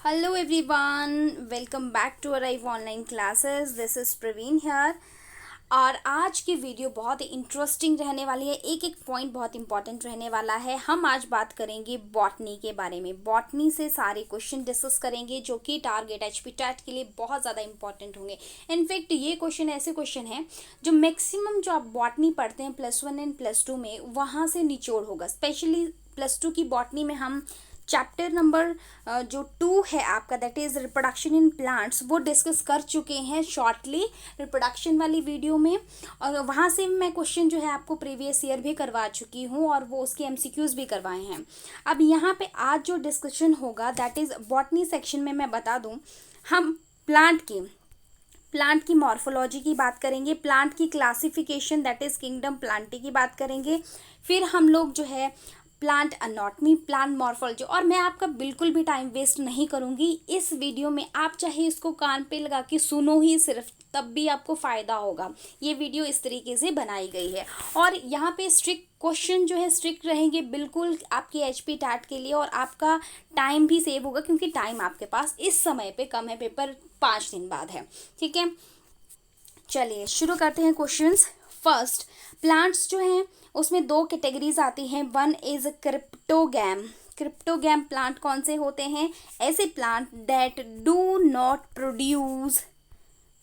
Hello everyone, welcome back to Arrive Online Classes. This is Praveen here. और आज की video बहुत ही interesting रहने वाली है। एक एक पॉइंट बहुत इंपॉर्टेंट रहने वाला है। हम आज बात करेंगे बॉटनी के बारे में। बॉटनी से सारे क्वेश्चन डिस्कस करेंगे जो कि टारगेट एचपी टैट के लिए बहुत ज़्यादा इंपॉर्टेंट होंगे। इनफैक्ट ये क्वेश्चन ऐसे क्वेश्चन हैं जो मैक्सिमम जो आप बॉटनी पढ़ते हैं +1 एंड +2 में वहाँ से निचोड़ होगा। स्पेशली +2 की बॉटनी में हम चैप्टर नंबर जो 2 है आपका, that is reproduction in plants, वो डिस्कस कर चुके हैं शॉर्टली रिप्रोडक्शन वाली वीडियो में। और वहाँ से मैं क्वेश्चन जो है आपको प्रीवियस ईयर भी करवा चुकी हूँ और वो उसके एमसीक्यूज़ भी करवाए हैं। अब यहाँ पे आज जो डिस्कशन होगा दैट इज़ बॉटनी सेक्शन में मैं बता दूँ, हम प्लांट की मॉर्फोलॉजी की बात करेंगे, प्लांट की classification that is kingdom Plantae की बात करेंगे, फिर हम लोग जो है प्लांट अनॉटमी, प्लांट मॉर्फोलॉजी। और मैं आपका बिल्कुल भी टाइम वेस्ट नहीं करूँगी इस वीडियो में। आप चाहे इसको कान पे लगा के सुनो ही सिर्फ, तब भी आपको फ़ायदा होगा। ये वीडियो इस तरीके से बनाई गई है और यहाँ पे स्ट्रिक्ट क्वेश्चन जो है स्ट्रिक्ट रहेंगे बिल्कुल आपके एचपी टैट के लिए, और आपका टाइम भी सेव होगा क्योंकि टाइम आपके पास इस समय पे कम है, पेपर 5 दिन बाद है। ठीक है, चलिए शुरू करते हैं क्वेश्चंस। फर्स्ट, प्लांट्स जो हैं उसमें 2 कैटेगरीज आती हैं। One is cryptogam. Cryptogam plant कौन से होते हैं? ऐसे plant that do not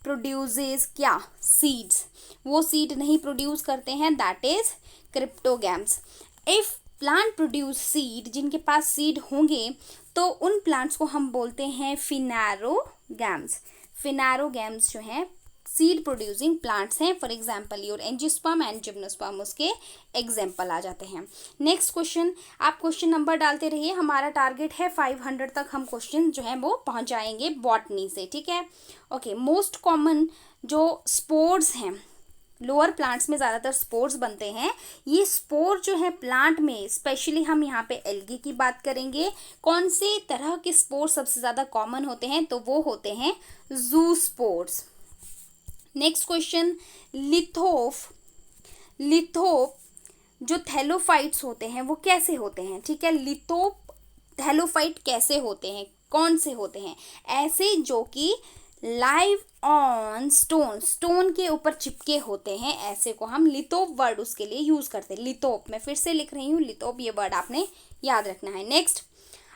produces क्या? सीड्स। वो सीड नहीं प्रोड्यूस करते हैं, that is cryptogams. If plant produce seed, जिनके पास सीड होंगे तो उन प्लांट्स को हम बोलते हैं फिनेरोगैम्स। फिनेरोगैम्स जो हैं सीड प्रोड्यूसिंग प्लांट्स हैं। For example your angiosperm and gymnosperm उसके एग्जाम्पल आ जाते हैं। नेक्स्ट क्वेश्चन, आप क्वेश्चन नंबर डालते रहिए। हमारा टारगेट है 500 तक हम क्वेश्चन जो है वो पहुंचाएंगे बॉटनी से। ठीक है, ओके। मोस्ट कॉमन जो स्पोर्स हैं, लोअर प्लांट्स में ज़्यादातर स्पोर्स बनते हैं। ये स्पोर जो है प्लांट में, स्पेशली हम यहाँ पे एल्गी की बात करेंगे। कौन से तरह के स्पोर सबसे ज़्यादा कॉमन होते हैं? तो वो होते हैं ज़ूस्पोर्स। नेक्स्ट क्वेश्चन, लिथोप जो थैलोफाइट्स होते हैं वो कैसे होते हैं? ठीक है, लिथोप थैलोफाइट कैसे होते हैं, कौन से होते हैं? ऐसे जो कि लाइव ऑन स्टोन के ऊपर चिपके होते हैं, ऐसे को हम लिथोप वर्ड उसके लिए यूज करते हैं। लिथोप, मैं फिर से लिख रही हूँ, लिथोप ये वर्ड आपने याद रखना है। नेक्स्ट,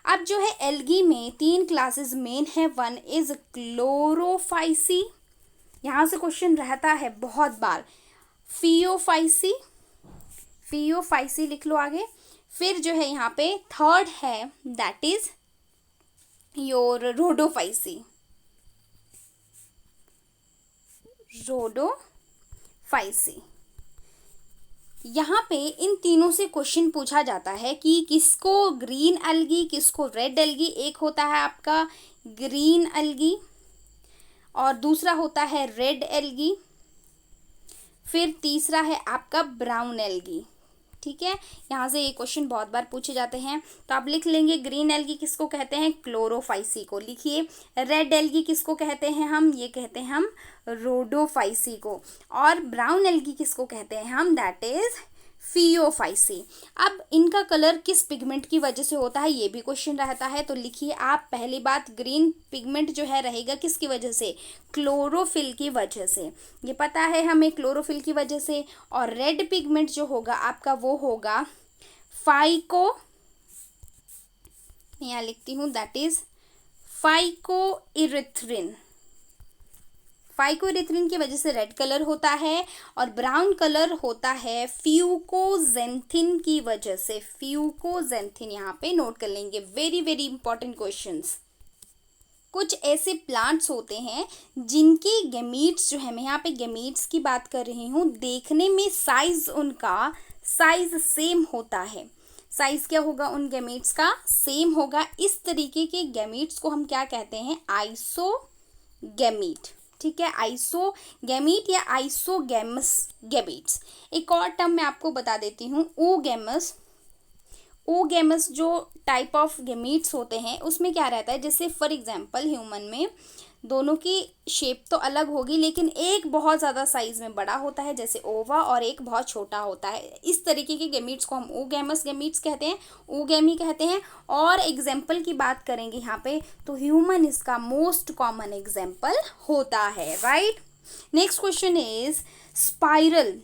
अब जो है एल्गी में 3 क्लासेस मेन है। वन इज क्लोरोफाइसी, यहाँ से क्वेश्चन रहता है बहुत बार। फियोफाइसी लिख लो आगे। फिर जो है यहाँ पे थर्ड है दैट इज योर रोडोफाइसी। यहाँ पे इन तीनों से क्वेश्चन पूछा जाता है कि किसको ग्रीन एल्गी, किसको रेड एल्गी। एक होता है आपका ग्रीन एल्गी और दूसरा होता है रेड एल्गी, फिर तीसरा है आपका ब्राउन एल्गी। ठीक है, यहाँ से ये क्वेश्चन बहुत बार पूछे जाते हैं, तो आप लिख लेंगे ग्रीन एल्गी किसको कहते हैं? क्लोरोफाइसी को लिखिए। रेड एल्गी किसको कहते हैं हम? ये कहते हैं हम रोडोफाइसी को। और ब्राउन एल्गी किसको कहते हैं हम? That is Phaeophyceae. अब इनका कलर किस पिगमेंट की वजह से होता है, ये भी क्वेश्चन रहता है, तो लिखिए आप। पहली बात, ग्रीन पिगमेंट जो है रहेगा किसकी वजह से? क्लोरोफिल की वजह से, ये पता है हमें, क्लोरोफिल की वजह से। और रेड पिगमेंट जो होगा आपका वो होगा फाइको, यहाँ लिखती हूँ, दैट इज फाइकोइरिथ्रिन। फाइकोइरिथ्रिन की वजह से रेड कलर होता है, और ब्राउन कलर होता है फ्यूकोजेंथिन की वजह से। फ्यूकोजेंथिन यहाँ पे नोट कर लेंगे। Very very important questions. कुछ ऐसे प्लांट्स होते हैं जिनके गैमीट्स जो है, मैं यहाँ पे गैमीट्स की बात कर रही हूँ, देखने में उनका साइज सेम होता है। साइज क्या होगा उन गैमीट्स का? सेम होगा। इस तरीके के गैमीट्स को हम क्या कहते हैं? आइसोगैमीट। ठीक है, आइसोगैमीट या आइसोगैमस गैमीट्स। एक और टर्म मैं आपको बता देती हूँ, ओगैमस जो टाइप ऑफ गैमीट्स होते हैं उसमें क्या रहता है, जैसे फॉर एग्जांपल ह्यूमन में दोनों की शेप तो अलग होगी, लेकिन एक बहुत ज़्यादा साइज में बड़ा होता है जैसे ओवा, और एक बहुत छोटा होता है। इस तरीके के गैमीट्स को हम oogamous गैमीट्स कहते हैं, oogamie कहते हैं। और एग्जाम्पल की बात करेंगे यहाँ पे तो ह्यूमन इसका मोस्ट कॉमन एग्जाम्पल होता है, right. Next question is spiral.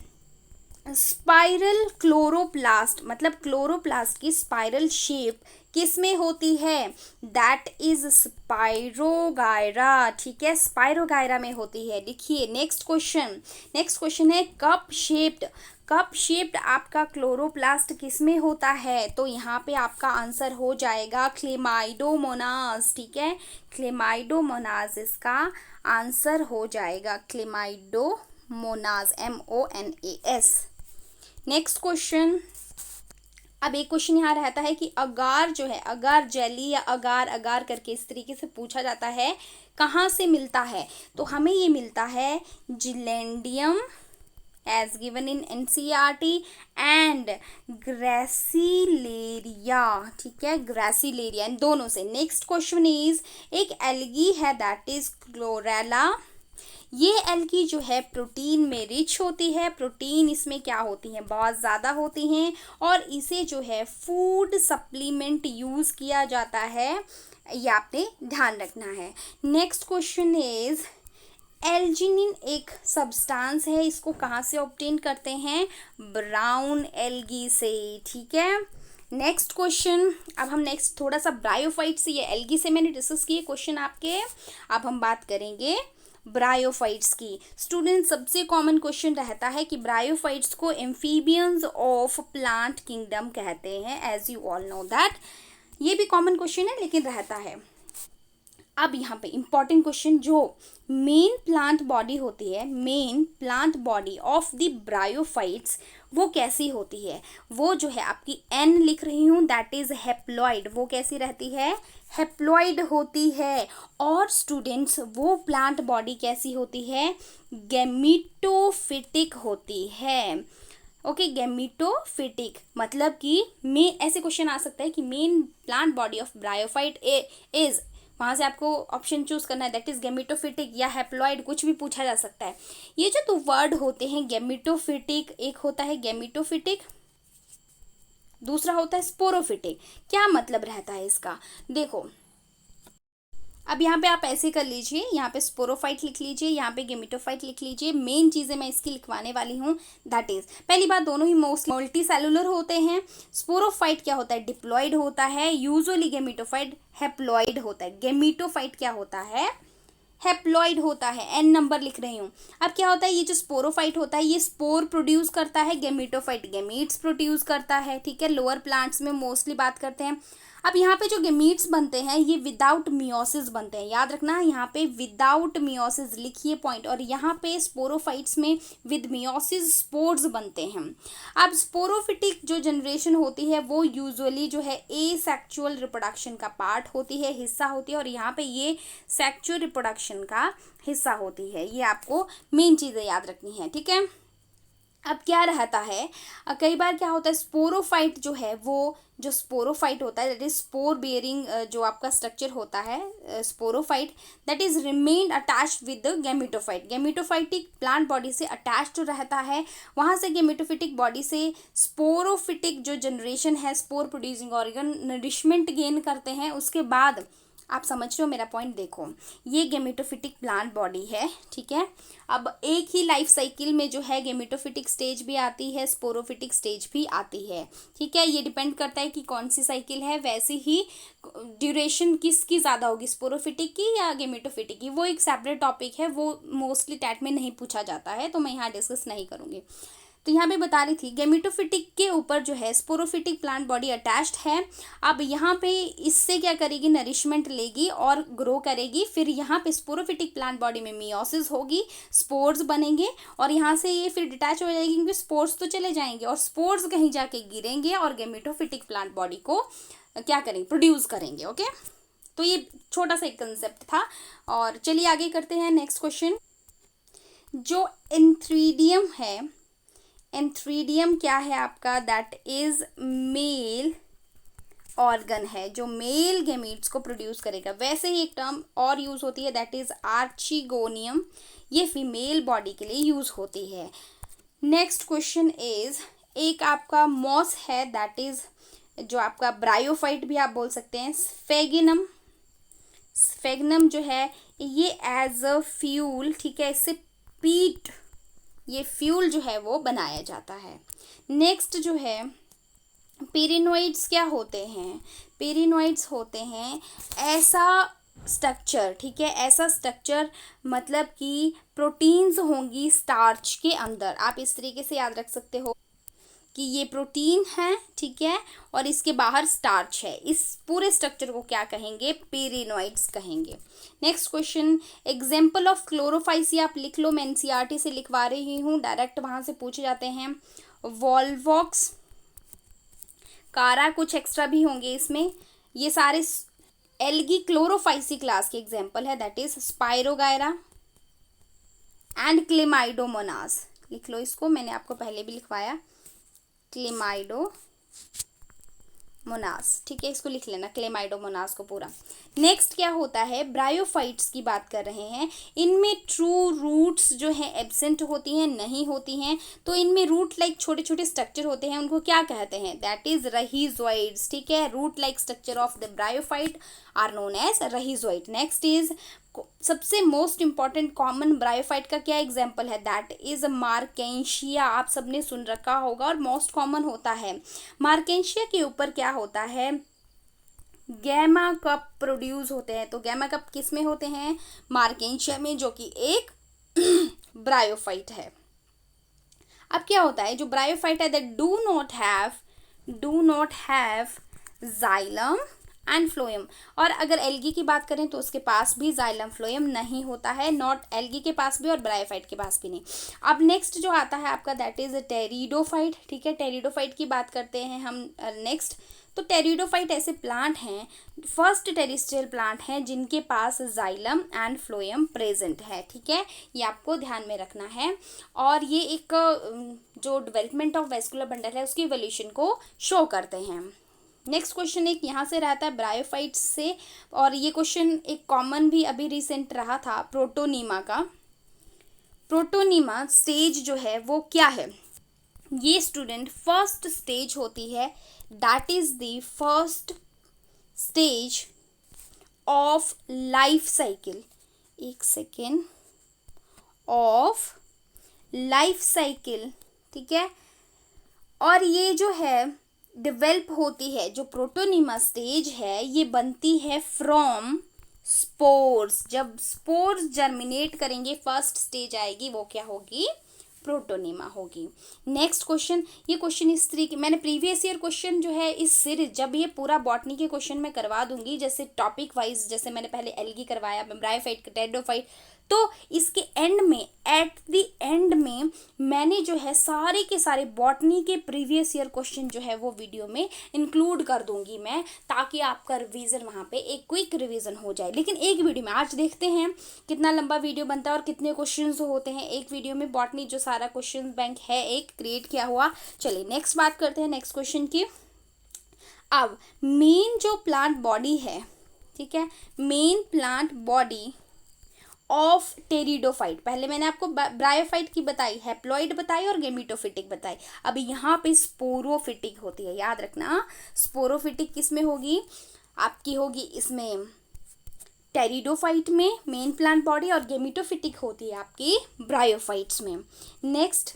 Spiral chloroplast, मतलब क्लोरोप्लास्ट की स्पाइरल शेप किस में होती है? दैट इज स्पाइरोगायरा, ठीक है, स्पाइरोगायरा में होती है। देखिए नेक्स्ट क्वेश्चन, नेक्स्ट क्वेश्चन है कप शेप्ड। कप शेप्ड आपका क्लोरोप्लास्ट किस में होता है? तो यहाँ पे आपका आंसर हो जाएगा क्लेमाइडोमोनास, ठीक है, क्लेमाइडोमोनास इसका आंसर हो जाएगा, क्लेमाइडोमोनास, MONAS। नेक्स्ट क्वेश्चन, अब एक क्वेश्चन यहाँ रहता है कि अगार जो है, अगार जेली या अगार अगार करके इस तरीके से पूछा जाता है, कहाँ से मिलता है? तो हमें ये मिलता है Gelidium as given in NCERT and Gracilaria, ठीक है, ग्रेसिलेरिया, इन दोनों से। नेक्स्ट क्वेश्चन इज एक एल्गी है दैट इज क्लोरेला। ये एल्गी जो है प्रोटीन में रिच होती है, प्रोटीन इसमें क्या होती है, बहुत ज़्यादा होती हैं, और इसे जो है फूड सप्लीमेंट यूज़ किया जाता है, ये आपने ध्यान रखना है। नेक्स्ट क्वेश्चन इज एल्जिनिन एक सब्सटेंस है, इसको कहाँ से ऑब्टेन करते हैं? ब्राउन एल्गी से, ठीक है। नेक्स्ट क्वेश्चन, अब हम नेक्स्ट थोड़ा सा ब्रायोफाइट से, ये एल्गी से मैंने डिस्कस किए क्वेश्चन आपके, अब हम बात करेंगे ब्रायोफाइट्स की। स्टूडेंट सबसे कॉमन क्वेश्चन रहता है कि ब्रायोफाइट्स को एम्फीबियंस ऑफ प्लांट किंगडम कहते हैं, as you all know that. ये भी कॉमन क्वेश्चन है लेकिन रहता है। अब यहाँ पे इंपॉर्टेंट क्वेश्चन, जो मेन प्लांट बॉडी होती है, main plant body of the bryophytes वो कैसी होती है? वो जो है आपकी N लिख रही हूँ, दैट इज हेप्लॉइड। वो कैसी रहती है? हेप्लॉइड होती है। और स्टूडेंट्स वो प्लांट बॉडी कैसी होती है? गैमीटोफिटिक होती है। ओके, गैमीटोफिटिक मतलब कि मेन, ऐसे क्वेश्चन आ सकता है कि main plant body of bryophyte is, वहाँ से आपको ऑप्शन चूज करना है, दैट इज गैमीटोफिटिक या हैप्लॉइड, कुछ भी पूछा जा सकता है। ये जो दो वर्ड होते हैं गैमीटोफिटिक, एक होता है गैमीटोफिटिक, दूसरा होता है स्पोरोफिटिक। क्या मतलब रहता है इसका? देखो अब यहाँ पे आप ऐसे कर लीजिए, यहाँ पे स्पोरोफाइट लिख लीजिए, यहाँ पे गेमिटोफाइट लिख लीजिए। मेन चीज़ें मैं इसकी लिखवाने वाली हूँ, दैट इज, पहली बात दोनों ही मोस्ट मल्टी सेलुलर होते हैं। स्पोरोफाइट क्या होता है? डिप्लॉइड होता है। यूजुअली गेमिटोफाइट हैप्लॉइड होता है। गेमिटोफाइट क्या होता है? हैप्लॉइड होता है। N नंबर लिख रही हूँ। अब क्या होता है, ये जो स्पोरोफाइट होता है ये स्पोर प्रोड्यूस करता है, गेमिटोफाइट गेमीट्स प्रोड्यूस करता है, ठीक है, लोअर प्लांट्स में मोस्टली बात करते हैं। अब यहाँ पे जो गेमीट्स बनते हैं ये विदाउट मियोसिस बनते हैं, याद रखना, यहाँ पे विदाउट मियोसिस लिखिए पॉइंट, और यहाँ पे स्पोरोफाइट्स में विद मियोसिस स्पोर्स बनते हैं। अब स्पोरोफिटिक जो जनरेशन होती है वो यूजुअली जो है एसेक्सुअल रिप्रोडक्शन का पार्ट होती है, हिस्सा होती है, और यहाँ पे ये सेक्सुअल रिप्रोडक्शन का हिस्सा होती है। ये आपको मेन चीज़ें याद रखनी है, ठीक है। अब क्या रहता है, कई बार क्या होता है, स्पोरोफाइट जो है, वो जो स्पोरोफाइट होता है दैट इज स्पोर बेयरिंग जो आपका स्ट्रक्चर होता है sporophyte, that is remained attached with the gametophyte. Gametophytic plant body से अटैच्ड रहता है, वहाँ से गेमिटोफिटिक बॉडी से स्पोरोफिटिक जो जनरेशन है, spore producing organ nourishment gain करते हैं। उसके बाद आप समझ रहे हो मेरा पॉइंट? देखो ये गेमिटोफिटिक प्लांट बॉडी है, ठीक है। अब एक ही लाइफ साइकिल में जो है गेमिटोफिटिक स्टेज भी आती है, स्पोरोफिटिक स्टेज भी आती है, ठीक है। ये डिपेंड करता है कि कौन सी साइकिल है, वैसे ही ड्यूरेशन किसकी ज़्यादा होगी, स्पोरोफिटिक की या गेमिटोफिटिक की, वो एक सेपरेट टॉपिक है, वो मोस्टली टैट में नहीं पूछा जाता है, तो मैं यहाँ डिस्कस नहीं करूँगी। तो यहाँ पे बता रही थी गेमिटोफिटिक के ऊपर जो है स्पोरोफिटिक प्लांट बॉडी अटैच्ड है। अब यहाँ पे इससे क्या करेगी, नरिशमेंट लेगी और ग्रो करेगी। फिर यहाँ पे स्पोरोफिटिक प्लांट बॉडी में मियोसिस होगी, स्पोर्स बनेंगे, और यहाँ से ये फिर डिटैच हो जाएगी क्योंकि स्पोर्स तो चले जाएंगे और स्पोर्स कहीं जाके गिरेंगे और गेमिटोफिटिक प्लांट बॉडी को क्या करेंगे, प्रोड्यूस करेंगे। ओके, तो ये छोटा सा एक कंसेप्ट था। और चलिए आगे करते हैं। नेक्स्ट क्वेश्चन, जो एंथ्रीडियम है, एंथ्रीडियम क्या है आपका? दैट इज मेल ऑर्गन है जो मेल गैमीट्स को प्रोड्यूस करेगा। वैसे ही एक टर्म और यूज होती है, दैट इज आर्चिगोनियम, ये फीमेल बॉडी के लिए यूज होती है। नेक्स्ट क्वेश्चन इज, एक आपका मॉस है, दैट इज जो आपका ब्रायोफाइट भी आप बोल सकते हैं, स्फेगिनम। स्फेगनम जो है ये एज अ फ्यूल, ठीक है, इससे पीट, ये फ्यूल जो है वो बनाया जाता है। नेक्स्ट जो है पेरिनोइड्स क्या होते हैं? पेरिनोइड्स होते हैं ऐसा स्ट्रक्चर, ठीक है, ऐसा स्ट्रक्चर मतलब कि प्रोटीन्स होंगी स्टार्च के अंदर। आप इस तरीके से याद रख सकते हो कि ये प्रोटीन है, ठीक है, और इसके बाहर स्टार्च है। इस पूरे स्ट्रक्चर को क्या कहेंगे? पेरिनोइड्स कहेंगे। Next question, example of Chlorophyceae आप लिख लो, मैं एनसीईआरटी से लिखवा रही हूँ, डायरेक्ट वहाँ से पूछे जाते हैं। वॉल्वॉक्स, कारा, कुछ एक्स्ट्रा भी होंगे इसमें। ये सारे एल्गी क्लोरोफाइसी क्लास के एग्जाम्पल है, that is spirogyra and Chlamydomonas. लिख लो इसको, मैंने आपको पहले भी लिखवाया, क्लेमाइडोमोनास, ठीक है, इसको लिख लेना, क्लेमाइडोमोनास को पूरा। नेक्स्ट क्या होता है? ब्रायोफाइट्स की बात कर रहे हैं। इनमें ट्रू रूट्स जो हैं एब्सेंट होती हैं, नहीं होती हैं, तो इनमें रूट लाइक छोटे छोटे स्ट्रक्चर होते हैं, उनको क्या कहते हैं? दैट इज रहीजोइड्स, ठीक है। Root like structure of the bryophyte are known as rhizoid. Next is सबसे मोस्ट इंपॉर्टेंट कॉमन ब्रायोफाइट का क्या एग्जाम्पल है? That is Marchantia. आप सबने सुन रखा होगा और मोस्ट कॉमन होता है। मार्केंशिया के ऊपर क्या होता है? गैमा कप प्रोड्यूस होते हैं। तो गैमा कप किस में होते हैं? मार्केंशिया में, जो कि एक ब्रायोफाइट है। अब क्या होता है, जो ब्रायोफाइट है that do not have xylem and phloem. और अगर एल्गी की बात करें तो उसके पास भी जाइलम फ्लोएम नहीं होता है, नॉट एल्गी के पास भी और ब्रायोफाइट के पास भी नहीं। अब नेक्स्ट जो आता है आपका दैट इज टेरिडोफाइट, ठीक है। टेरिडोफाइट की बात करते हैं हम नेक्स्ट। तो टेरिडोफाइट ऐसे प्लांट हैं, फर्स्ट टेरिस्ट्रियल प्लांट हैं जिनके पास जाइलम एंड फ्लोएम प्रेजेंट है, ठीक है, ये आपको ध्यान में रखना है। और ये एक जो डेवलपमेंट ऑफ वेस्कुलर बंडल है उसकी इवोल्यूशन को शो करते हैं। नेक्स्ट क्वेश्चन एक यहाँ से रहता है ब्रायोफाइट्स से, और ये क्वेश्चन एक कॉमन भी अभी रिसेंट रहा था, प्रोटोनीमा का। प्रोटोनीमा स्टेज जो है वो क्या है? ये स्टूडेंट फर्स्ट स्टेज होती है, that is the first stage of life cycle. एक सेकेंड, ऑफ लाइफ साइकिल, ठीक है। और ये जो है डेवलप होती है, जो प्रोटोनीमा स्टेज है ये बनती है फ्रॉम स्पोर्स। जब स्पोर्स जर्मिनेट करेंगे फर्स्ट स्टेज आएगी, वो क्या होगी? प्रोटोनीमा होगी। नेक्स्ट क्वेश्चन, ये क्वेश्चन इस तरीके, मैंने प्रीवियस ईयर क्वेश्चन जो है इस सीरीज, जब ये पूरा बॉटनी के क्वेश्चन में करवा दूंगी, जैसे टॉपिक वाइज, जैसे मैंने पहले एल्गी करवाया, ब्रायोफाइट, टेरिडोफाइट, तो इसके एंड में, एट द एंड में मैंने जो है सारे के सारे बॉटनी के प्रीवियस ईयर क्वेश्चन जो है वो वीडियो में इंक्लूड कर दूंगी मैं, ताकि आपका रिवीजन वहाँ पे एक क्विक रिवीजन हो जाए। लेकिन एक वीडियो में आज देखते हैं कितना लंबा वीडियो बनता है और कितने क्वेश्चन होते हैं एक वीडियो में। बॉटनी जो सारा क्वेश्चन बैंक है एक क्रिएट किया हुआ। चलिए नेक्स्ट बात करते हैं नेक्स्ट क्वेश्चन की। अब मेन जो प्लांट बॉडी है, ठीक है, main plant body of pteridophyte, पहले मैंने आपको ब्रायोफाइट की बताई, हैप्लॉइड बताई और गेमिटोफिटिक बताई। अभी यहाँ पे स्पोरोफिटिक होती है, याद रखना। स्पोरोफिटिक किस में होगी? आपकी होगी इसमें टेरिडोफाइट में मेन प्लांट बॉडी, और गेमिटोफिटिक होती है आपकी ब्रायोफाइट्स में। नेक्स्ट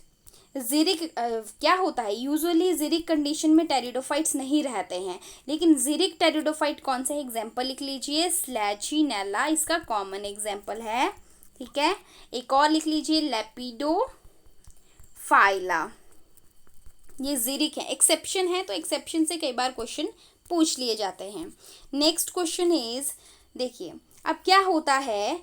ज़िरिक क्या होता है? यूजुअली ज़िरिक कंडीशन में टेरिडोफाइट्स नहीं रहते हैं, लेकिन ज़िरिक टेरिडोफाइट कौन से एग्जाम्पल लिख लीजिए? स्लैचिनेला इसका कॉमन एग्जाम्पल है, ठीक है। एक और लिख लीजिए लेपिडोफाइला, ये ज़िरिक है, एक्सेप्शन है, तो एक्सेप्शन से कई बार क्वेश्चन पूछ लिए जाते हैं। नेक्स्ट क्वेश्चन इज, देखिए अब क्या होता है,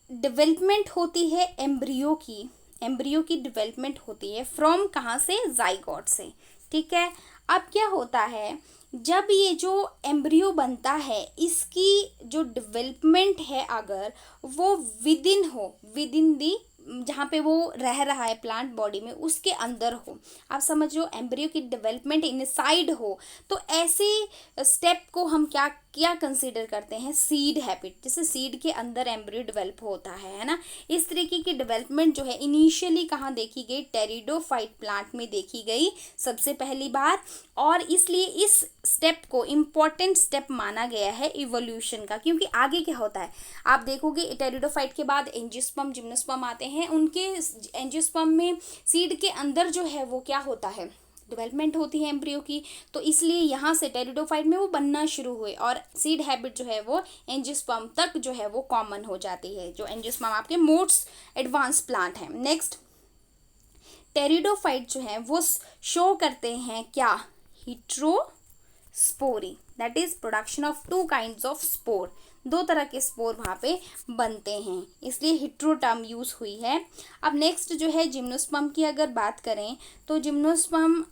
डेवलपमेंट होती है एम्ब्रियो की, एम्ब्रियो की डेवलपमेंट होती है फ्रॉम कहाँ से? जाइगोट से, ठीक है। अब क्या होता है, जब ये जो एम्ब्रियो बनता है इसकी जो डेवलपमेंट है अगर वो विद इन दी जहाँ पे वो रह रहा है प्लांट बॉडी में उसके अंदर हो, आप समझ लो एम्ब्रियो की डेवलपमेंट इनसाइड हो, तो ऐसे स्टेप को हम क्या क्या कंसीडर करते हैं, सीड हैबिट। जैसे सीड के अंदर एम्ब्रियो डेवलप होता है ना, इस तरीके की डेवलपमेंट जो है इनिशियली कहाँ देखी गई, टेरिडोफाइट प्लांट में देखी गई सबसे पहली बार, और इसलिए इस स्टेप को इम्पॉर्टेंट स्टेप माना गया है इवोल्यूशन का। क्योंकि आगे क्या होता है आप देखोगे, टेरिडोफाइट के बाद एंजियोस्पर्म जिम्नोस्पर्म आते हैं, उनके एंजियोस्पर्म में सीड के अंदर जो है वो क्या होता है, डेवलपमेंट होती है एम्ब्रियो की। तो इसलिए यहाँ से टेरिडोफाइट में वो बनना शुरू हुए और सीड हैबिट जो है वो एंजियोस्पर्म तक जो है वो कॉमन हो जाती है, जो एंजियोस्पर्म आपके मोस्ट एडवांस प्लांट है। नेक्स्ट, टेरिडोफाइट जो है वो शो करते हैं क्या, heterospory, that is production of two kinds of spore, दो तरह के स्पोर वहाँ पे बनते हैं, इसलिए हेटेरो टर्म यूज हुई है। अब नेक्स्ट जो है जिम्नोस्पर्म की अगर बात करें तो जिम्नोस्पर्म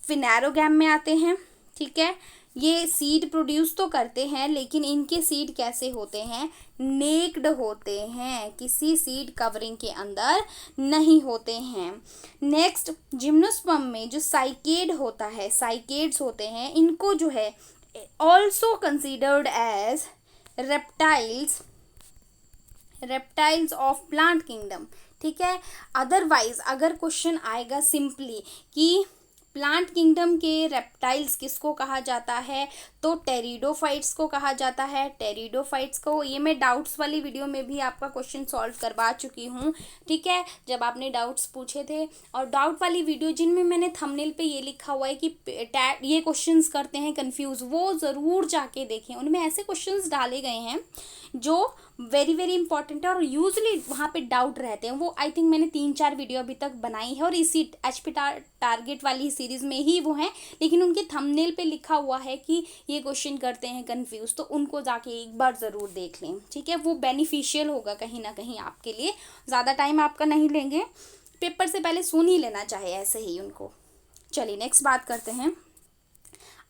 फिनेरोगैम में आते हैं, ठीक है। ये सीड प्रोड्यूस तो करते हैं लेकिन इनके सीड कैसे होते हैं, नेक्ड होते हैं, किसी सीड कवरिंग के अंदर नहीं होते हैं। नेक्स्ट, जिम्नोस्पर्म में जो साइकेड होता है, साइकेड्स होते हैं, इनको जो है also considered as reptiles of plant kingdom, ठीक है। अदरवाइज अगर क्वेश्चन आएगा सिंपली कि प्लांट किंगडम के रेप्टाइल्स किसको कहा जाता है, तो टेरिडोफाइट्स को कहा जाता है। टेरिडोफाइट्स को, ये मैं डाउट्स वाली वीडियो में भी आपका क्वेश्चन सॉल्व करवा चुकी हूँ, ठीक है, जब आपने डाउट्स पूछे थे। और डाउट वाली वीडियो जिनमें मैंने थंबनेल पे ये लिखा हुआ है कि ये क्वेश्चंस करते हैं कंफ्यूज, वो ज़रूर जाके देखें, उनमें ऐसे क्वेश्चंस डाले गए हैं जो वेरी वेरी इंपॉर्टेंट है और यूजली वहाँ पे डाउट रहते हैं। वो आई थिंक मैंने 3-4 वीडियो अभी तक बनाई है और इसी HP टारगेट वाली सीरीज़ में ही वो हैं, लेकिन उनके थंबनेल पे लिखा हुआ है कि ये क्वेश्चन करते हैं कंफ्यूज, तो उनको जाके एक बार ज़रूर देख लें, ठीक है। वो बेनिफिशियल होगा कहीं ना कहीं आपके लिए, ज़्यादा टाइम आपका नहीं लेंगे, पेपर से पहले सुन ही लेना चाहिए ऐसे ही उनको। चलिए नेक्स्ट बात करते हैं।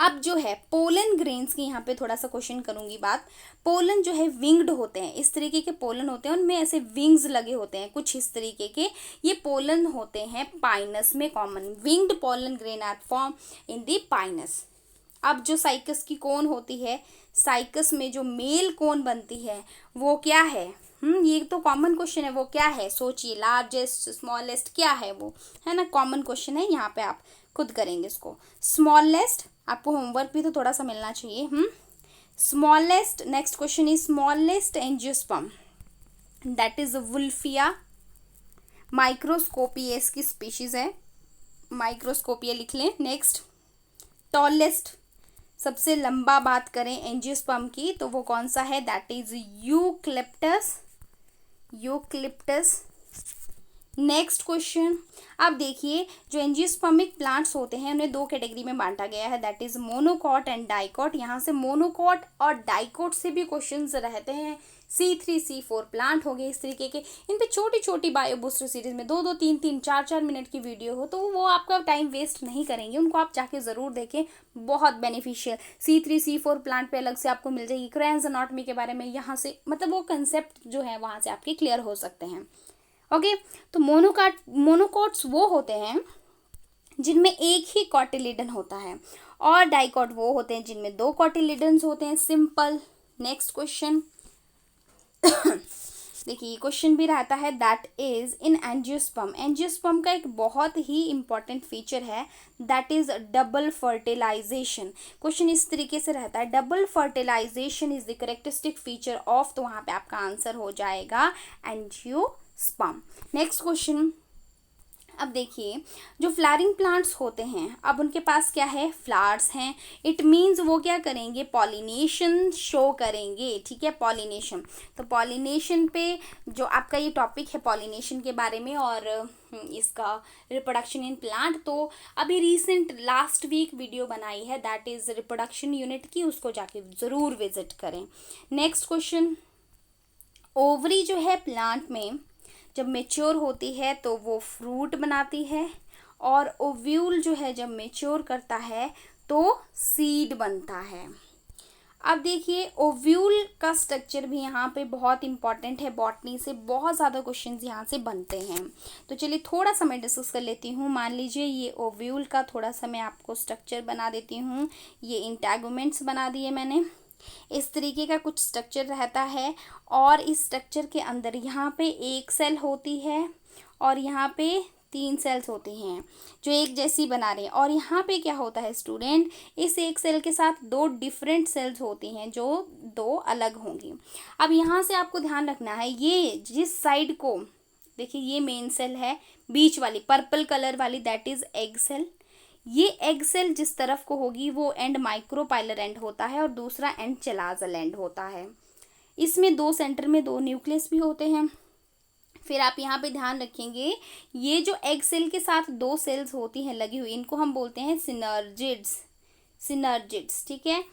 अब जो है पोलन ग्रेन्स की यहाँ पे थोड़ा सा क्वेश्चन करूँगी बात। पोलन जो है विंग्ड होते हैं, इस तरीके के पोलन होते हैं, उनमें ऐसे विंग्स लगे होते हैं कुछ इस तरीके के, ये पोलन होते हैं पाइनस में common. Winged pollen grain are form in the pinus. अब जो साइकस की कोन होती है, साइकस में जो मेल कोन बनती है वो क्या है, ये तो कॉमन क्वेश्चन है, वो क्या है सोचिए, लार्जेस्ट स्मॉलेस्ट क्या है वो, है ना, कॉमन क्वेश्चन है, यहाँ पे आप खुद करेंगे इसको। स्मॉलेस्ट, आपको होमवर्क भी तो थोड़ा सा मिलना चाहिए। Smallest, next question is smallest angiosperm, that is Wolffia microscopica की स्पीशीज है, माइक्रोस्कोपिया लिख लें। नेक्स्ट, टॉलेस्ट, सबसे लंबा बात करें एंजियोस्पर्म की तो वो कौन सा है, that is eucalyptus. Next question, अब देखिए जो एंजियोस्पर्मिक प्लांट्स होते हैं उन्हें दो कैटेगरी में बांटा गया है, that is monocot and dicot. यहाँ से मोनोकॉट और डाइकॉट से भी क्वेश्चंस रहते हैं। C3 C4 प्लांट हो गए इस तरीके के, इन पे छोटी छोटी बायो बूस्टर सीरीज में 2-2 3-3 4-4 मिनट की वीडियो हो, तो वो आपका टाइम वेस्ट नहीं करेंगे, उनको आप जाके ज़रूर देखें, बहुत बेनिफिशियल। C3 C4 प्लांट पे अलग से आपको मिल जाएगी, क्रेन्स एनाटॉमी के बारे में यहाँ से, मतलब वो कंसेप्ट जो है वहाँ से आपके क्लियर हो सकते हैं। ओके, तो मोनोकॉट्स वो होते हैं जिनमें एक ही कॉटिलिडन होता है, और डाइकॉट वो होते हैं जिनमें 2 कॉटिलिडन्स होते हैं, सिंपल। नेक्स्ट क्वेश्चन देखिए, क्वेश्चन भी रहता है, that is in angiosperm. Angiosperm का एक बहुत ही इंपॉर्टेंट फीचर है, that is double fertilization. Question इस तरीके से रहता है, double fertilization is the characteristic feature of, तो वहाँ पे आपका आंसर हो जाएगा एंजियोस्पर्म। नेक्स्ट क्वेश्चन, अब देखिए जो फ्लावरिंग प्लांट्स होते हैं, अब उनके पास क्या है, फ्लावर्स हैं, इट मीन्स वो क्या करेंगे, पॉलिनेशन शो करेंगे, ठीक है, पॉलिनेशन। तो पॉलिनेशन पे जो आपका ये टॉपिक है पॉलिनेशन के बारे में और इसका रिप्रोडक्शन इन प्लांट, तो अभी रिसेंट लास्ट वीक वीडियो बनाई है, दैट इज़ रिप्रोडक्शन यूनिट की, उसको जाके ज़रूर विजिट करें। नेक्स्ट क्वेश्चन, ओवरी जो है प्लांट में जब मेच्योर होती है तो वो फ्रूट बनाती है, और ओव्यूल जो है जब मेच्योर करता है तो सीड बनता है। अब देखिए ओव्यूल का स्ट्रक्चर भी यहाँ पे बहुत इंपॉर्टेंट है, बॉटनी से बहुत ज़्यादा क्वेश्चंस यहाँ से बनते हैं। तो चलिए थोड़ा सा मैं डिस्कस कर लेती हूँ। मान लीजिए ये ओव्यूल का थोड़ा सा मैं आपको स्ट्रक्चर बना देती हूँ। ये इंटैगुमेंट्स बना दिए मैंने, इस तरीके का कुछ स्ट्रक्चर रहता है। और इस स्ट्रक्चर के अंदर यहाँ पे एक सेल होती है और यहाँ पे 3 सेल्स होती हैं जो एक जैसी बना रहे हैं। और यहाँ पे क्या होता है स्टूडेंट, इस एक सेल के साथ 2 डिफरेंट सेल्स होती हैं जो 2 अलग होंगी। अब यहाँ से आपको ध्यान रखना है, ये जिस साइड को देखिए ये मेन सेल है, बीच वाली पर्पल कलर वाली दैट इज एग सेल। ये एग सेल जिस तरफ को होगी वो एंड माइक्रोपाइलर एंड होता है और दूसरा एंड चलाजल एंड होता है। इसमें 2 सेंटर में 2 न्यूक्लियस भी होते हैं। फिर आप यहाँ पे ध्यान रखेंगे, ये जो एग सेल के साथ 2 सेल्स होती हैं लगी हुई, इनको हम बोलते हैं सिनर्जिड्स, ठीक है।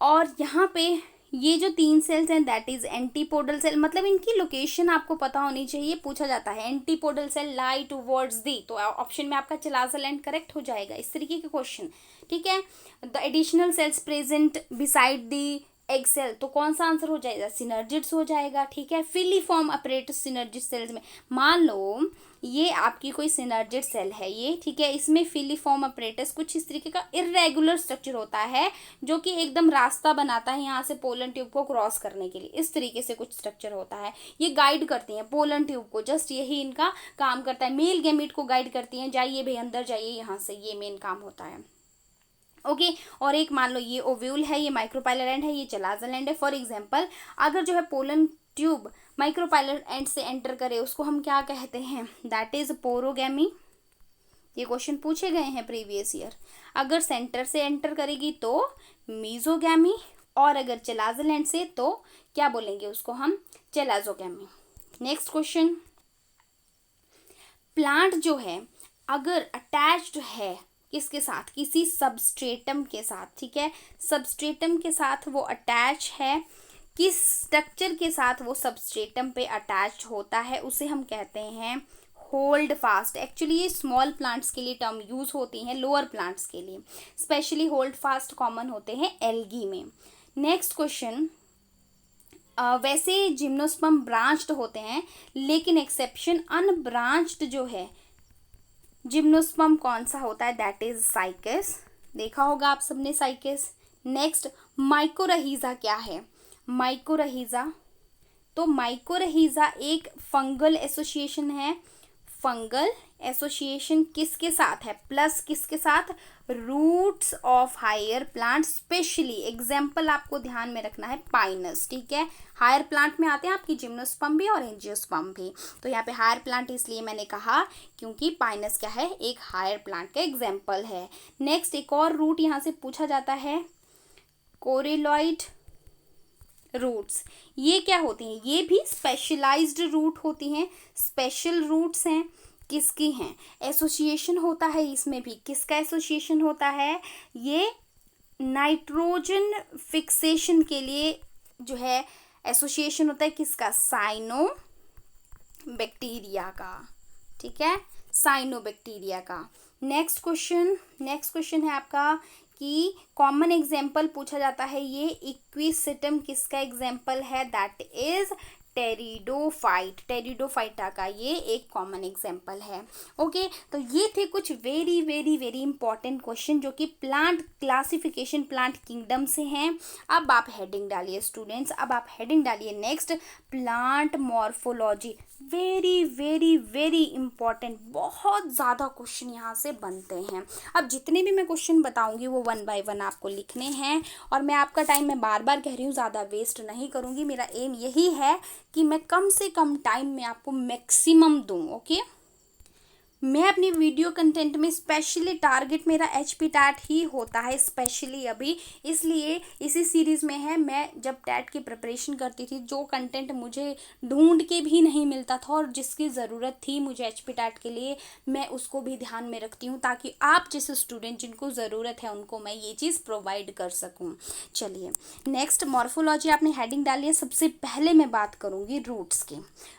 और यहाँ पे ये जो 3 सेल्स हैं दैट इज एंटीपोडल सेल, मतलब इनकी लोकेशन आपको पता होनी चाहिए, पूछा जाता है। Antipodal cell lie towards the, तो ऑप्शन में आपका चलाजल एंड करेक्ट हो जाएगा, इस तरीके के क्वेश्चन, ठीक है। The additional cells present beside the egg cell, तो कौन सा आंसर हो जाएगा, सिनर्जिड्स हो जाएगा, ठीक है। फिलीफॉर्म अपरेटस सिनर्जिड सेल्स में, मान लो ये आपकी कोई सिनर्जिड सेल है ये, ठीक है। इसमें फिलीफॉर्म अपरेटस कुछ इस तरीके का इरेगुलर स्ट्रक्चर होता है जो कि एकदम रास्ता बनाता है यहाँ से पोलन ट्यूब को क्रॉस करने के लिए, इस तरीके से कुछ स्ट्रक्चर होता है। ये गाइड करती हैं पोलन ट्यूब को, जस्ट यही इनका काम करता है। मेल गैमीट को गाइड करती हैं, जाइए भाई अंदर जाइए यहाँ से, ये मेन काम होता है, ओके। और एक मान लो ये ओव्यूल है, ये माइक्रोपाइलर एंड है, ये चलाजल एंड है। फॉर एग्जांपल अगर जो है पोलन ट्यूब माइक्रोपाइलर एंड से एंटर करे उसको हम क्या कहते हैं, दैट इज पोरोगैमी। ये क्वेश्चन पूछे गए हैं प्रीवियस ईयर। अगर सेंटर से एंटर करेगी तो मीजोगैमी, और अगर चलाजल एंड से तो क्या बोलेंगे उसको हम, चलाजोगैमी। नेक्स्ट क्वेश्चन, प्लांट जो है अगर अटैच्ड है किसके साथ, किसी सबस्ट्रेटम के साथ, ठीक है। सबस्ट्रेटम के साथ वो अटैच है, किस स्ट्रक्चर के साथ वो सबस्ट्रेटम पे अटैच होता है उसे हम कहते हैं होल्ड फास्ट। एक्चुअली ये स्मॉल प्लांट्स के लिए टर्म यूज होती हैं, लोअर प्लांट्स के लिए स्पेशली होल्ड फास्ट कॉमन होते हैं एल्गी में। नेक्स्ट क्वेश्चन, वैसे जिम्नोस्पर्म ब्रांच्ड होते हैं लेकिन एक्सेप्शन अनब्रांच्ड जो है जिम्नोस्पर्म कौन सा होता है, दैट इज साइकस। देखा होगा आप सबने साइकस। नेक्स्ट माइकोरहिजा क्या है, माइकोरहिजा, तो माइकोरहिजा एक फंगल एसोसिएशन है। फंगल एसोसिएशन किसके साथ है, प्लस किसके साथ, roots of higher plant, specially example आपको ध्यान में रखना है पाइनस, ठीक है। हायर प्लांट में आते हैं आपकी जिम्नोस्पर्म भी और एंजियोस्पर्म भी, तो यहाँ पे हायर प्लांट इसलिए मैंने कहा क्योंकि पाइनस क्या है, एक हायर प्लांट का एग्जाम्पल है। नेक्स्ट एक और रूट यहाँ से पूछा जाता है, कोरिलॉइड रूट्स। ये क्या होती हैं, ये भी स्पेशलाइज्ड रूट होती हैं, स्पेशल रूट्स हैं। किसकी हैं, एसोसिएशन होता है इसमें भी, किसका एसोसिएशन होता है, ये नाइट्रोजन फिक्सेशन के लिए जो है एसोसिएशन होता है, किसका, साइनो बैक्टीरिया का, ठीक है, साइनो बैक्टीरिया का। नेक्स्ट क्वेश्चन है आपका कि कॉमन एग्जाम्पल पूछा जाता है, ये इक्विसिटम किसका एग्जाम्पल है, दैट इज टेरिडोफाइटा का ये एक कॉमन एग्जाम्पल है, ओके। तो ये थे कुछ very very very important question जो कि प्लांट क्लासिफिकेशन, प्लांट किंगडम से हैं। अब आप हेडिंग डालिए स्टूडेंट्स, अब आप हेडिंग डालिए next plant morphology. Very very very important, बहुत ज़्यादा क्वेश्चन यहाँ से बनते हैं। अब जितने भी मैं क्वेश्चन बताऊंगी वो 1 बाय 1 आपको लिखने हैं, और मैं आपका टाइम मैं बार बार कह रही हूँ ज़्यादा वेस्ट नहीं करूँगी। मेरा एम यही है कि मैं कम से कम टाइम में आपको मैक्सिमम दूँ, ओके। मैं अपनी वीडियो कंटेंट में स्पेशली टारगेट मेरा HP टैट ही होता है स्पेशली अभी, इसलिए इसी सीरीज़ में है। मैं जब टैट की प्रिपरेशन करती थी, जो कंटेंट मुझे ढूंढ के भी नहीं मिलता था और जिसकी ज़रूरत थी मुझे HP टैट के लिए, मैं उसको भी ध्यान में रखती हूँ ताकि आप जैसे स्टूडेंट जिनको ज़रूरत है उनको मैं ये चीज़ प्रोवाइड कर सकूँ। चलिए नेक्स्ट मॉर्फोलॉजी आपने हेडिंग डाली है। सबसे पहले मैं बात करूँगी रूट्स की,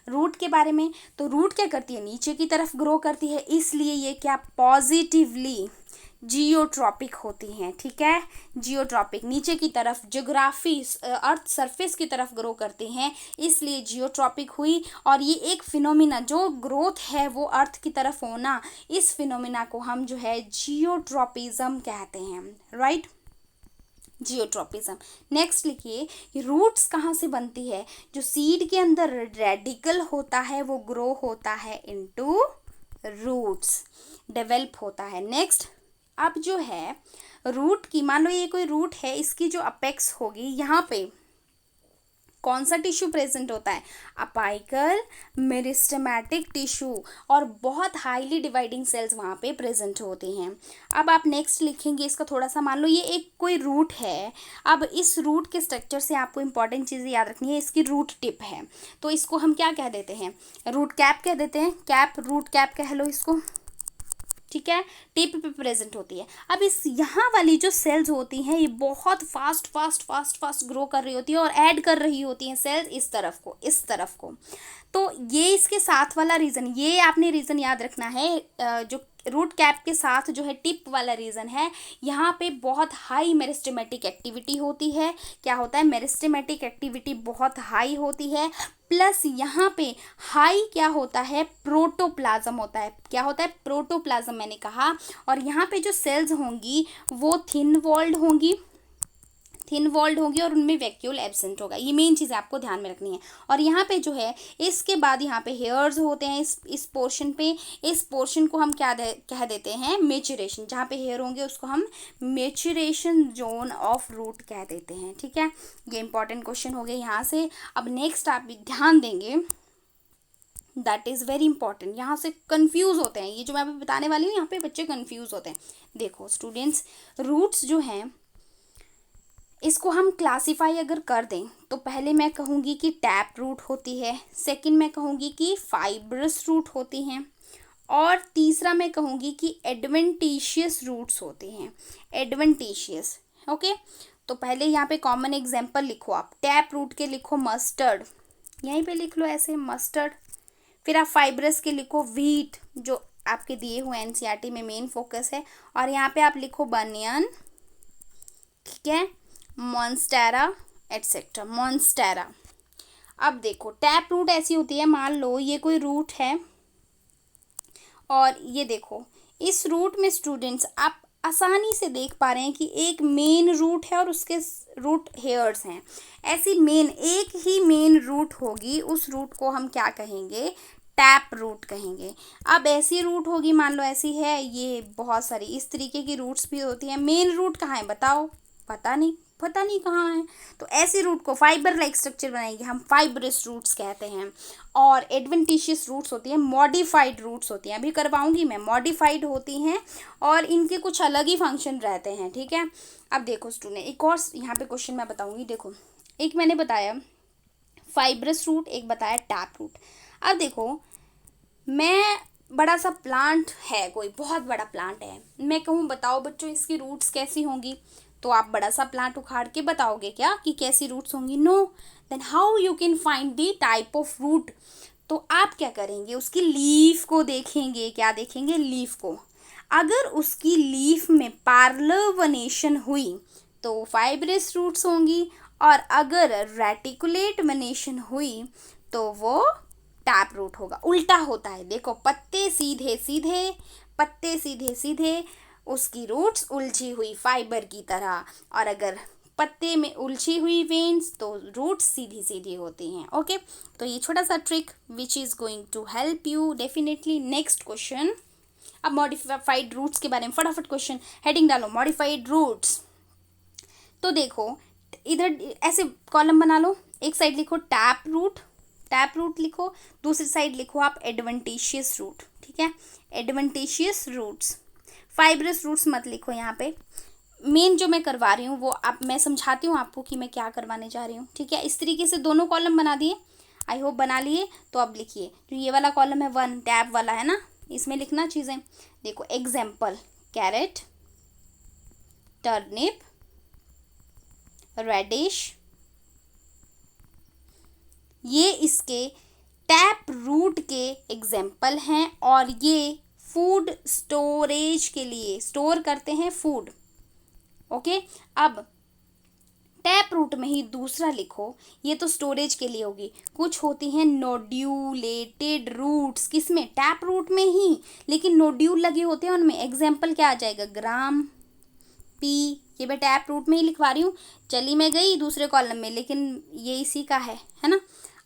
रूट के बारे में। तो रूट क्या करती है, नीचे की तरफ ग्रो करती है, इसलिए ये क्या पॉजिटिवली जियोट्रॉपिक होती हैं, ठीक है। जियोट्रॉपिक नीचे की तरफ ज्योग्राफी अर्थ सरफेस की तरफ ग्रो करती हैं, इसलिए जियोट्रॉपिक हुई। और ये एक फिनोमिना जो ग्रोथ है वो अर्थ की तरफ होना, इस फिनोमिना को हम जो है जियोट्रॉपिज्म कहते हैं, राइट, जियोट्रॉपिज्म। नेक्स्ट लिखिए, रूट्स कहाँ से बनती है? जो सीड के अंदर रेडिकल होता है वो ग्रो होता है इनटू रूट्स, डेवलप होता है। नेक्स्ट, अब जो है रूट की, मान लो ये कोई रूट है, इसकी जो अपेक्स होगी, यहाँ पे कौन सा टिश्यू प्रेजेंट होता है? अपाइकल मेरिस्टेमेटिक टिश्यू, और बहुत हाईली डिवाइडिंग सेल्स वहाँ पे प्रेजेंट होते हैं। अब आप नेक्स्ट लिखेंगे इसका थोड़ा सा, मान लो ये एक कोई रूट है। अब इस रूट के स्ट्रक्चर से आपको इंपॉर्टेंट चीज़ें याद रखनी है। इसकी रूट टिप है, तो इसको हम क्या कह देते हैं? रूट कैप कह देते हैं, कैप, रूट कैप कह लो इसको, ठीक है, टिप पे प्रेजेंट होती है। अब इस यहाँ वाली जो सेल्स होती हैं ये बहुत fast fast fast fast grow कर रही होती है और ऐड कर रही होती हैं सेल्स इस तरफ को, इस तरफ को। तो ये इसके साथ वाला रीज़न, ये आपने रीज़न याद रखना है, जो रूट कैप के साथ जो है टिप वाला रीज़न है, यहाँ पे बहुत हाई मेरिस्टेमेटिक एक्टिविटी होती है। क्या होता है? मेरिस्टेमेटिक एक्टिविटी बहुत हाई होती है, प्लस यहाँ पे हाई क्या होता है? प्रोटोप्लाज्म होता है। क्या होता है? प्रोटोप्लाज्म मैंने कहा। और यहाँ पे जो सेल्स होंगी वो थिन वॉल्ड होंगी, थिन वॉल्ड होंगी और उनमें वैक्यूल एब्सेंट होगा। ये मेन चीज़ आपको ध्यान में रखनी है। और यहाँ पे जो है इसके बाद यहाँ पे हेयर्स होते हैं इस पोर्शन पे। इस पोर्शन को हम कह देते हैं मेच्योरेशन। जहाँ पे हेयर होंगे उसको हम मेच्योरेशन जोन ऑफ रूट कह देते हैं, ठीक है। ये इंपॉर्टेंट क्वेश्चन हो गए यहाँ से। अब नेक्स्ट आप ध्यान देंगे, दैट इज़ वेरी इंपॉर्टेंट। यहाँ से कंफ्यूज होते हैं, ये जो मैं अभी बताने वाली हूँ यहाँ पे बच्चे कंफ्यूज होते हैं। देखो स्टूडेंट्स, रूट्स जो हैं इसको हम क्लासीफाई अगर कर दें तो पहले मैं कहूँगी कि टैप रूट होती है, सेकंड मैं कहूँगी कि फाइब्रस रूट होती हैं, और तीसरा मैं कहूँगी कि एडवेंटिशियस रूट्स होते हैं, एडवेंटिशियस। ओके, तो पहले यहाँ पे कॉमन एग्जांपल लिखो आप। टैप रूट के लिखो मस्टर्ड, यहीं पे लिख लो ऐसे मस्टर्ड। फिर आप फाइब्रस के लिखो व्हीट, जो आपके दिए हुए एनसीईआरटी में मेन फोकस है। और यहाँ पे आप लिखो बनियन, ठीक है, मॉन्स्टेरा एटसेट्रा, मॉन्स्टेरा। अब देखो टैप रूट ऐसी होती है, मान लो ये कोई रूट है और ये देखो इस रूट में स्टूडेंट्स आप आसानी से देख पा रहे हैं कि एक मेन रूट है और उसके रूट हेयर्स हैं। ऐसी मेन एक ही मेन रूट होगी, उस रूट को हम क्या कहेंगे? टैप रूट कहेंगे। अब ऐसी रूट होगी, मान लो ऐसी है, ये बहुत सारी इस तरीके की रूट्स भी होती हैं। मेन रूट कहाँ है बताओ? पता नहीं कहाँ है। तो ऐसी रूट को फाइबर लाइक स्ट्रक्चर बनाएंगे हम, फाइब्रस रूट्स कहते हैं। और एडवेंटिशियस रूट्स होती हैं, मॉडिफाइड रूट्स होती हैं, अभी करवाऊंगी मैं, मॉडिफाइड होती हैं और इनके कुछ अलग ही फंक्शन रहते हैं, ठीक है। अब देखो स्टूडेंट, एक और यहाँ पे क्वेश्चन मैं बताऊंगी। देखो, एक मैंने बताया फाइब्रस रूट, एक बताया टैप रूट। अब देखो, मैं बड़ा सा प्लांट है, कोई बहुत बड़ा प्लांट है, मैं कहूँ बताओ बच्चों इसकी रूट्स कैसी होंगी, तो आप बड़ा सा प्लांट उखाड़ के बताओगे क्या कि कैसी रूट्स होंगी? No. Then how you can find the type of root? तो आप क्या करेंगे? उसकी लीफ को देखेंगे। क्या देखेंगे? लीफ को। अगर उसकी लीफ में पार्लवनेशन हुई तो फाइब्रस रूट्स होंगी, और अगर रेटिकुलेट हुई तो वो टैप रूट होगा। उल्टा होता है, देखो पत्ते सीधे सीधे, पत्ते सीधे सीधे, उसकी रूट्स उलझी हुई फाइबर की तरह, और अगर पत्ते में उलझी हुई वेन्स तो रूट्स सीधी सीधी होती हैं। ओके, तो ये छोटा सा trick which is going to help you definitely. Next question, अब मॉडिफाइड रूट्स के बारे में फटाफट क्वेश्चन, हेडिंग डालो मॉडिफाइड रूट्स। तो देखो इधर ऐसे कॉलम बना लो, एक साइड लिखो टैप रूट, टैप रूट लिखो, दूसरी साइड लिखो आप एडवेंटिशियस रूट, ठीक है, एडवेंटिशियस रूट्स। फाइब्रस रूट्स मत लिखो यहाँ पे। मेन जो मैं करवा रही हूँ वो अब मैं समझाती हूँ आपको कि मैं क्या करवाने जा रही हूँ, ठीक है। इस तरीके से दोनों कॉलम बना दिए, आई होप बना लिए। तो अब लिखिए, जो ये वाला कॉलम है 1 टैप वाला है ना, इसमें लिखना चीज़ें। देखो एग्जाम्पल, कैरेट, टर्निप, रेडिश, ये इसके टैप रूट के एग्जाम्पल हैं, और ये फूड स्टोरेज के लिए, स्टोर करते हैं फूड। ओके, अब टैप रूट में ही दूसरा लिखो, ये तो स्टोरेज के लिए होगी। कुछ होती हैं नोड्यूलेटेड रूट्स, किसमें, टैप रूट में ही, लेकिन नोड्यूल लगे होते हैं उनमें। एग्जाम्पल क्या आ जाएगा, ग्राम पी, ये मैं टैप रूट में ही लिखवा रही हूँ। चली मैं गई दूसरे कॉलम में, लेकिन ये इसी का है ना।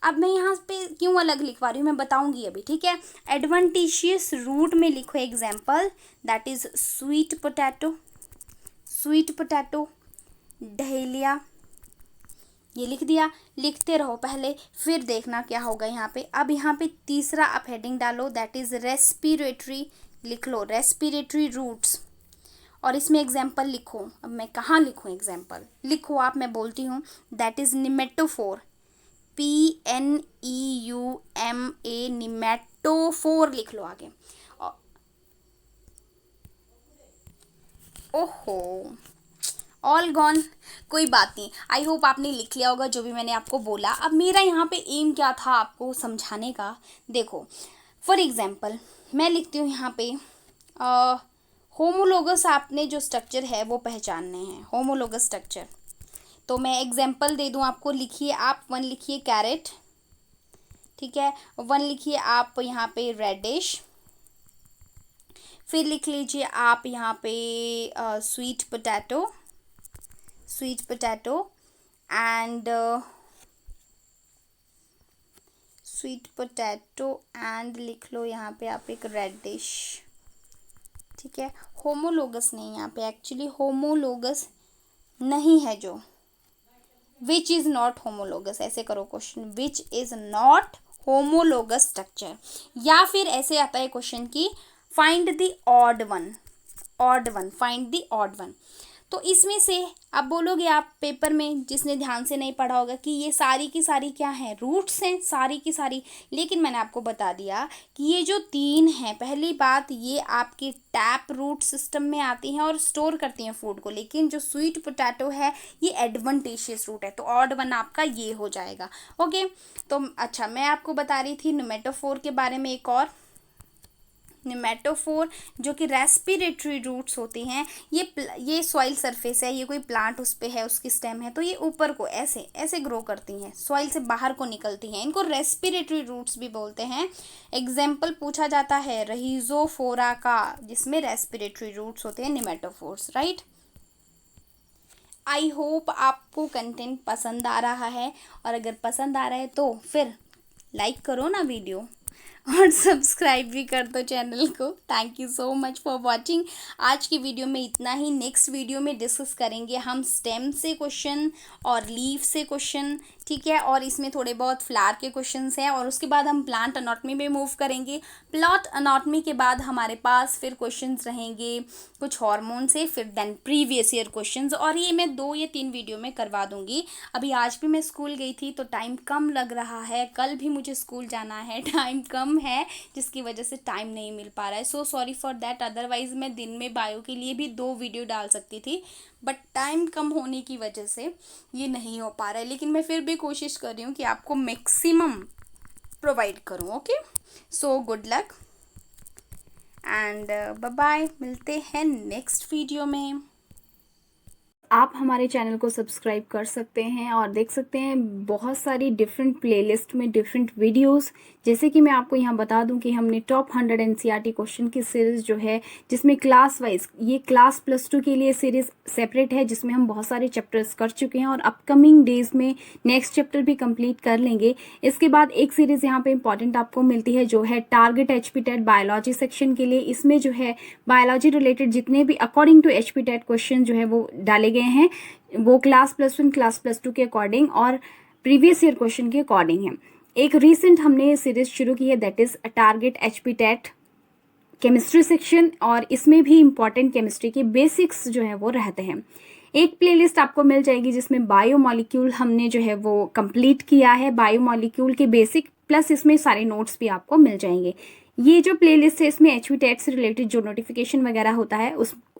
अब मैं यहाँ पे क्यों अलग लिखवा रही हूँ मैं बताऊंगी अभी, ठीक है। एडवेंटिशियस रूट में लिखो example, that is sweet potato, sweet potato, dahlia, ये लिख दिया। लिखते रहो पहले, फिर देखना क्या होगा यहाँ पे। अब यहाँ पे तीसरा आप हेडिंग डालो, दैट इज रेस्पिरेटरी, लिख लो रेस्पिरेटरी रूट्स, और इसमें एग्जाम्पल लिखो। अब मैं कहाँ लिखूँ एग्जाम्पल, लिखो आप, मैं बोलती हूँ, that is pneumatophore, PNEUMA, pneumatophore लिख लो आगे। ओहो, ऑल गॉन, कोई बात नहीं। आई होप आपने लिख लिया होगा जो भी मैंने आपको बोला। अब मेरा यहाँ पे एम क्या था आपको समझाने का, देखो फॉर एग्जाम्पल मैं लिखती हूँ यहाँ पे होमोलोगस, आपने जो स्ट्रक्चर है वो पहचानने हैं, होमोलोगस स्ट्रक्चर। तो मैं एग्जाम्पल दे दूँ आपको, लिखिए आप, 1 लिखिए कैरेट, ठीक है, 1 लिखिए आप यहाँ पे रेडिश, फिर लिख लीजिए आप यहाँ पे sweet potato, sweet potato and sweet potato and लिख लो यहाँ पे आप एक रेडिश, ठीक है। होमोलोगस नहीं, यहाँ पे एक्चुअली होमोलोगस नहीं है, जो विच इज नॉट होमोलोगस, ऐसे करो question, which is not homologous structure. या फिर ऐसे आता है क्वेश्चन की find the odd one, odd one, find the odd one. तो इसमें से अब बोलोगे आप पेपर में, जिसने ध्यान से नहीं पढ़ा होगा, कि ये सारी की सारी क्या हैं, रूट्स हैं सारी की सारी। लेकिन मैंने आपको बता दिया कि ये जो 3 हैं, पहली बात ये आपकी टैप रूट सिस्टम में आती हैं और स्टोर करती हैं फूड को, लेकिन जो स्वीट पोटैटो है ये एडवेंटिशियस रूट है, तो ऑड वन आपका ये हो जाएगा। ओके, तो अच्छा मैं आपको बता रही थी निमेटोफोर के बारे में, एक और निमेटोफोर जो कि रेस्पिरेटरी रूट्स होती हैं। ये सॉइल सरफेस है, ये कोई प्लांट उस पे है, उसकी स्टेम है, तो ये ऊपर को ऐसे ऐसे ग्रो करती हैं, सॉइल से बाहर को निकलती हैं, इनको रेस्पिरेटरी रूट्स भी बोलते हैं। एग्जाम्पल पूछा जाता है रहीजोफोरा का, जिसमें रेस्पिरेटरी रूट्स होते हैं निमेटोफोर्स, राइट। आई होप आपको कंटेंट पसंद आ रहा है, और अगर पसंद आ रहा है तो फिर लाइक करो ना वीडियो, और सब्सक्राइब भी कर दो चैनल को। Thank you so much for watching. आज की वीडियो में इतना ही। नेक्स्ट वीडियो में डिस्कस करेंगे हम स्टेम से क्वेश्चन और लीफ से क्वेश्चन, ठीक है, और इसमें थोड़े बहुत फ्लावर के क्वेश्चंस हैं, और उसके बाद हम प्लांट अनाटमी में मूव करेंगे। प्लांट अनाटमी के बाद हमारे पास फिर क्वेश्चंस रहेंगे कुछ हार्मोन से, फिर देन प्रीवियस ईयर क्वेश्चंस, और ये मैं 2 या 3 वीडियो में करवा दूंगी। अभी आज भी मैं स्कूल गई थी तो टाइम कम लग रहा है, कल भी मुझे स्कूल जाना है, टाइम कम है, जिसकी वजह से टाइम नहीं मिल पा रहा है। So sorry for that. Otherwise मैं दिन में बायो के लिए भी 2 वीडियो डाल सकती थी, बट टाइम कम होने की वजह से ये नहीं हो पा रहा है। लेकिन मैं फिर भी कोशिश कर रही हूँ कि आपको मैक्सिमम प्रोवाइड करूँ। Okay, so good luck and bye bye, मिलते हैं नेक्स्ट वीडियो में। आप हमारे चैनल को सब्सक्राइब कर सकते हैं और देख सकते हैं बहुत सारी डिफरेंट प्लेलिस्ट में डिफरेंट वीडियोस। जैसे कि मैं आपको यहाँ बता दूं कि हमने टॉप 100 एनसीईआरटी क्वेश्चन की सीरीज़ जो है, जिसमें क्लास वाइज, ये क्लास +2 के लिए सीरीज़ सेपरेट है, जिसमें हम बहुत सारे चैप्टर्स कर चुके हैं और अपकमिंग डेज में नेक्स्ट चैप्टर भी कंप्लीट कर लेंगे। इसके बाद एक सीरीज़ यहाँ पे इंपॉर्टेंट आपको मिलती है, जो है टारगेट HPTET बायोलॉजी सेक्शन के लिए। इसमें जो है बायोलॉजी रिलेटेड जितने भी अकॉर्डिंग टू HPTET क्वेश्चन जो है वो डाले गए हैं, वो क्लास +1 क्लास +2 के अकॉर्डिंग और प्रीवियस ईयर क्वेश्चन के अकॉर्डिंग है। एक रीसेंट हमने ये सीरीज शुरू की है, that is target HPTET chemistry section, और इसमें भी इंपॉर्टेंट केमिस्ट्री के बेसिक्स जो है वो रहते हैं। एक प्लेलिस्ट आपको मिल जाएगी जिसमें बायोमॉलिक्यूल हमने जो है वो कंप्लीट किया है, बायोमॉलिक्यूल के बेसिक प्लस इसमें सारे नोट्स भी आपको मिल जाएंगे। ये जो प्लेलिस्ट है इसमें HPTET से रिलेटेड जो नोटिफिकेशन वगैरह होता है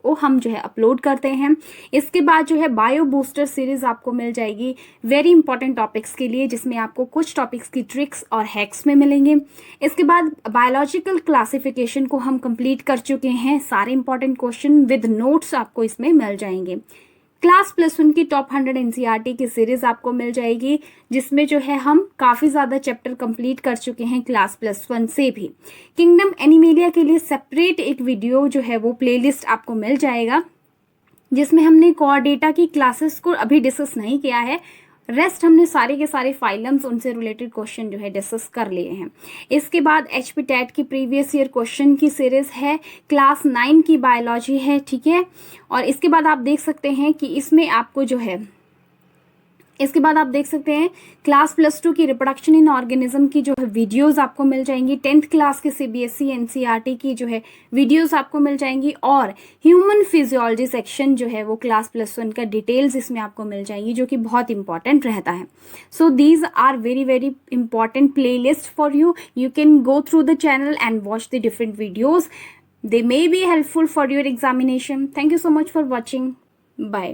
वो हम जो है अपलोड करते हैं। इसके बाद जो है बायो बूस्टर सीरीज आपको मिल जाएगी वेरी इंपॉर्टेंट टॉपिक्स के लिए, जिसमें आपको कुछ टॉपिक्स की ट्रिक्स और हैक्स में मिलेंगे। इसके बाद बायोलॉजिकल क्लासिफिकेशन को हम कंप्लीट कर चुके हैं, सारे इंपॉर्टेंट क्वेश्चन विद नोट्स आपको इसमें मिल जाएंगे। क्लास +1 की टॉप 100 एनसीईआरटी की सीरीज आपको मिल जाएगी, जिसमें जो है हम काफ़ी ज़्यादा चैप्टर कंप्लीट कर चुके हैं क्लास +1 से भी। किंगडम एनिमेलिया के लिए सेपरेट एक वीडियो जो है वो प्लेलिस्ट आपको मिल जाएगा, जिसमें हमने कोर डेटा की क्लासेस को अभी डिस्कस नहीं किया है, रेस्ट हमने सारे के सारे फाइलम्स उनसे रिलेटेड क्वेश्चन जो है डिस्कस कर लिए हैं। इसके बाद HP टेट की प्रीवियस ईयर क्वेश्चन की सीरीज है, क्लास 9 की बायोलॉजी है, ठीक है। और इसके बाद आप देख सकते हैं कि इसमें आपको जो है क्लास +2 की रिप्रोडक्शन इन ऑर्गेनिज्म की जो है वीडियोस आपको मिल जाएंगी। 10th क्लास के CBSE NCERT की जो है वीडियोस आपको मिल जाएंगी, और ह्यूमन फिजियोलॉजी सेक्शन जो है वो क्लास +1 का डिटेल्स इसमें आपको मिल जाएंगी, जो कि बहुत इंपॉर्टेंट रहता है। So these are very very important playlist for you. You can go through the channel and watch the different videos. They may be helpful for your examination. Thank you so much for watching. Bye.